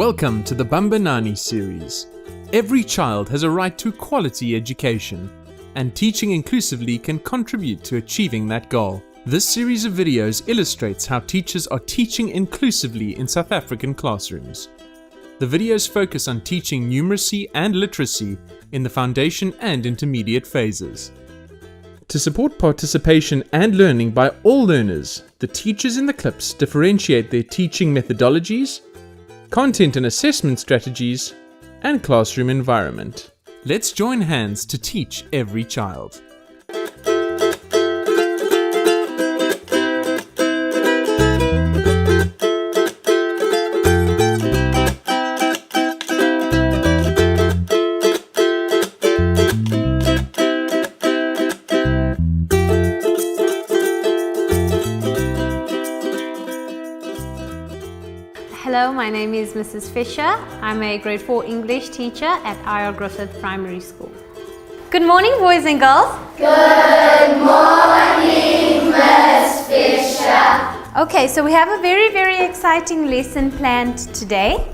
Welcome to the Bambanani series. Every child has a right to quality education, and teaching inclusively can contribute to achieving that goal. This series of videos illustrates how teachers are teaching inclusively in South African classrooms. The videos focus on teaching numeracy and literacy in the foundation and intermediate phases. To support participation and learning by all learners, the teachers in the clips differentiate their teaching methodologies, content and assessment strategies, and classroom environment. Let's join hands to teach every child. Hello, my name is Mrs. Fisher. I'm a grade 4 English teacher at I.R. Griffith Primary School. Good morning, boys and girls. Good morning, Miss Fisher. Okay, so we have a very exciting lesson planned today.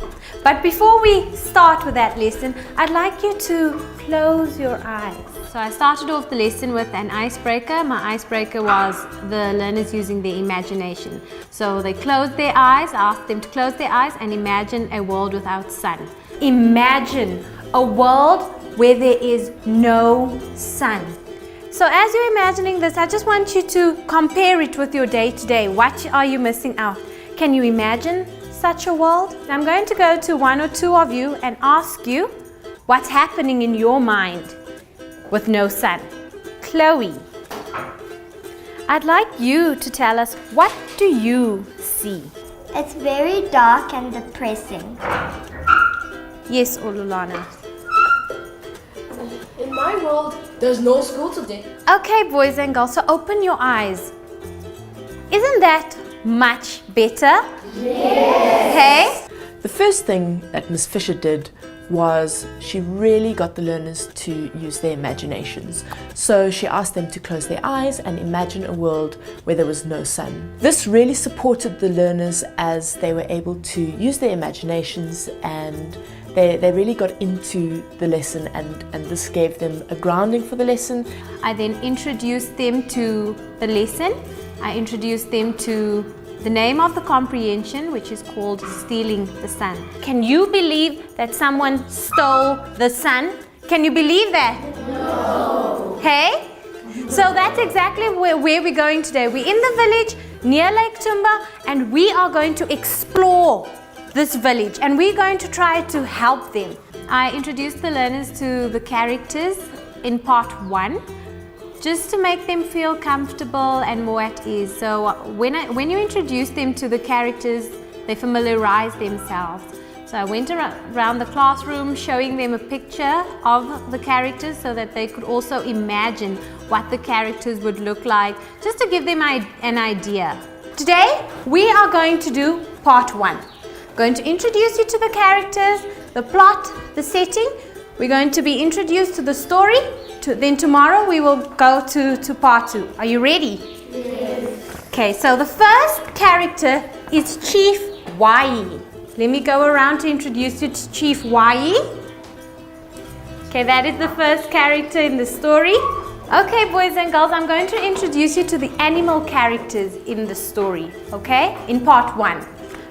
But before we start with that lesson, I'd like you to close your eyes. So I started off the lesson with an icebreaker. My icebreaker was the learners using their imagination. So they closed their eyes, I asked them to close their eyes and imagine a world without sun. Imagine a world where there is no sun. So as you're imagining this, I just want you to compare it with your day-to-day. What are you missing out? Can you imagine such a world? I'm going to go to one or two of you and ask you what's happening in your mind with no sun. Chloe, I'd like you to tell us, what do you see? It's very dark and depressing. Yes, Olulana. In my world, there's no school today. Okay, boys and girls, so open your eyes. Isn't that much better? Yes. Hey? The first thing that Ms. Fisher did was she really got the learners to use their imaginations. So she asked them to close their eyes and imagine a world where there was no sun. This really supported the learners as they were able to use their imaginations, and they really got into the lesson, and this gave them a grounding for the lesson. I then introduced them to the lesson. I introduced them to the name of the comprehension, which is called Stealing the Sun. Can you believe that someone stole the sun? Can you believe that? No. Hey? So that's exactly where we're going today. We're in the village near Lake Tumba, and we are going to explore this village, and we're going to try to help them. I introduced the learners to the characters in part 1. Just to make them feel comfortable and more at ease. So when you introduce them to the characters, they familiarize themselves. So I went around the classroom showing them a picture of the characters so that they could also imagine what the characters would look like, just to give them an idea. Today we are going to do part 1. I'm going to introduce you to the characters, the plot, the setting. We're going to be introduced to the story. Then tomorrow we will go to part 2. Are you ready? Yes. Okay, so the first character is Chief Wai. Let me go around to introduce you to Chief Wai. Okay, that is the first character in the story. Okay, boys and girls, I'm going to introduce you to the animal characters in the story, okay, in part 1.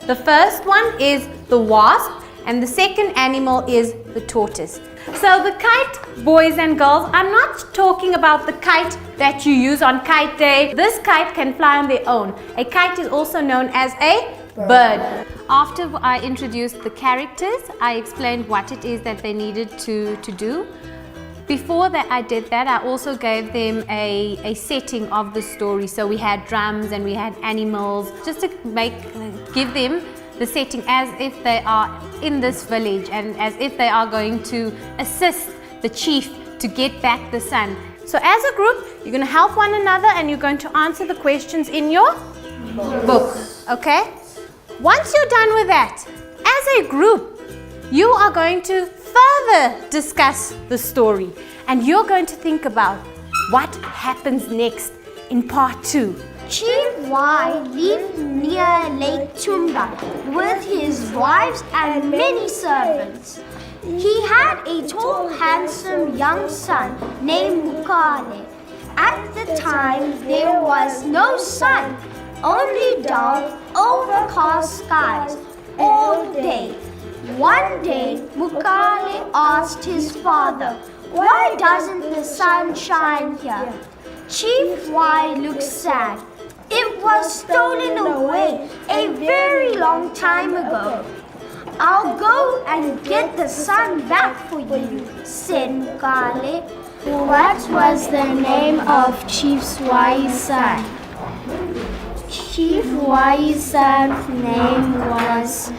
The first one is the wasp, and the second animal is the tortoise. So the kite, boys and girls, I'm not talking about the kite that you use on kite day. This kite can fly on their own. A kite is also known as a bird. After I introduced the characters, I explained what it is that they needed to do. Before that I did that, I also gave them a setting of the story. So we had drums and we had animals, just to give them the setting as if they are in this village and as if they are going to assist the chief to get back the sun. So as a group, you're going to help one another and you're going to answer the questions in your book. Okay? Once you're done with that, as a group, you are going to further discuss the story, and you're going to think about what happens next in part 2. Chief Y lived near Lake Tumba with his wives and many servants. He had a tall, handsome young son named Mukale. At the time, there was no sun, only dark, overcast skies all day. One day, Mukale asked his father, "Why doesn't the sun shine here?" Chief Y looked sad. "It was stolen away a very long time ago." "I'll go and get the sun back for you," said Mukale. What was the name of Chief Y's son? Chief Y's son's name was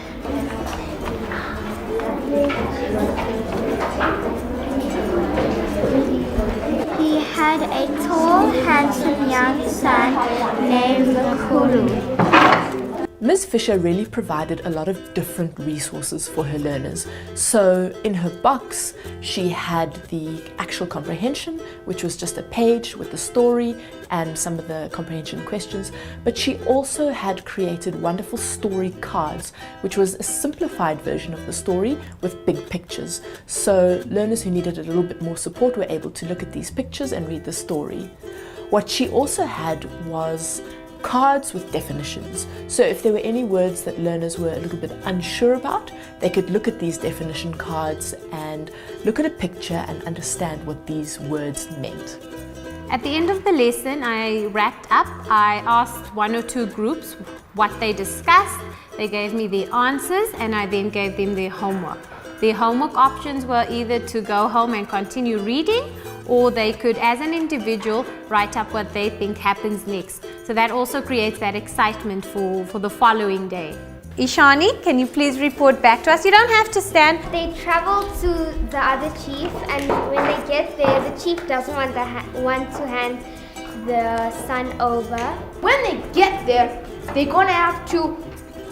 He had a tall, handsome young son named Makuru. Ms. Fisher really provided a lot of different resources for her learners. So in her box, she had the actual comprehension, which was just a page with the story and some of the comprehension questions, but she also had created wonderful story cards, which was a simplified version of the story with big pictures. So learners who needed a little bit more support were able to look at these pictures and read the story. What she also had was cards with definitions. So if there were any words that learners were a little bit unsure about, they could look at these definition cards and look at a picture and understand what these words meant. At the end of the lesson, I wrapped up. I asked 1 or 2 groups what they discussed. They gave me the answers and I then gave them their homework. Their homework options were either to go home and continue reading, or they could, as an individual, write up what they think happens next. So that also creates that excitement for the following day. Ishani, can you please report back to us? You don't have to stand. They travel to the other chief, and when they get there, the chief doesn't want to hand the son over. When they get there, they're gonna have to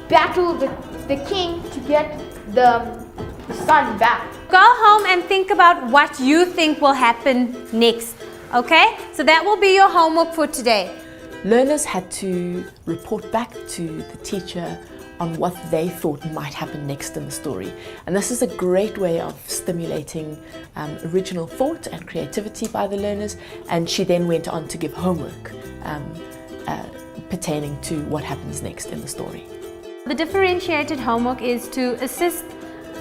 battle the king to get the son back. Go home and think about what you think will happen next, okay? So that will be your homework for today. Learners had to report back to the teacher on what they thought might happen next in the story. And this is a great way of stimulating original thought and creativity by the learners. And she then went on to give homework pertaining to what happens next in the story. The differentiated homework is to assist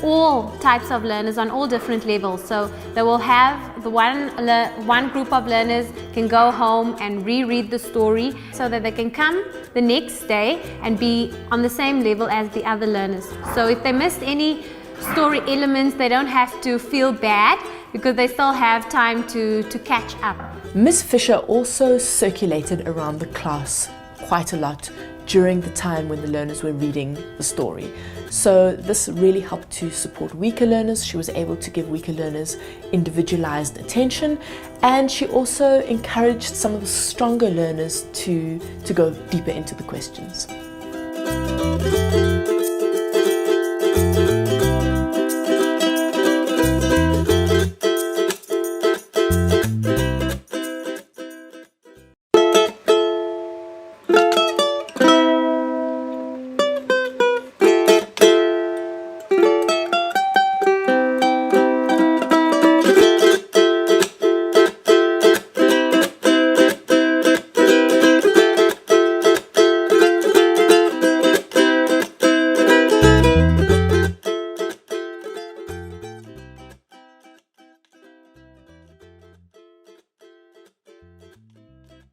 all types of learners on all different levels. So they will have the one group of learners can go home and reread the story so that they can come the next day and be on the same level as the other learners. So if they missed any story elements, they don't have to feel bad because they still have time to catch up. Ms. Fisher also circulated around the class quite a lot during the time when the learners were reading the story. So this really helped to support weaker learners. She was able to give weaker learners individualized attention, and she also encouraged some of the stronger learners to go deeper into the questions.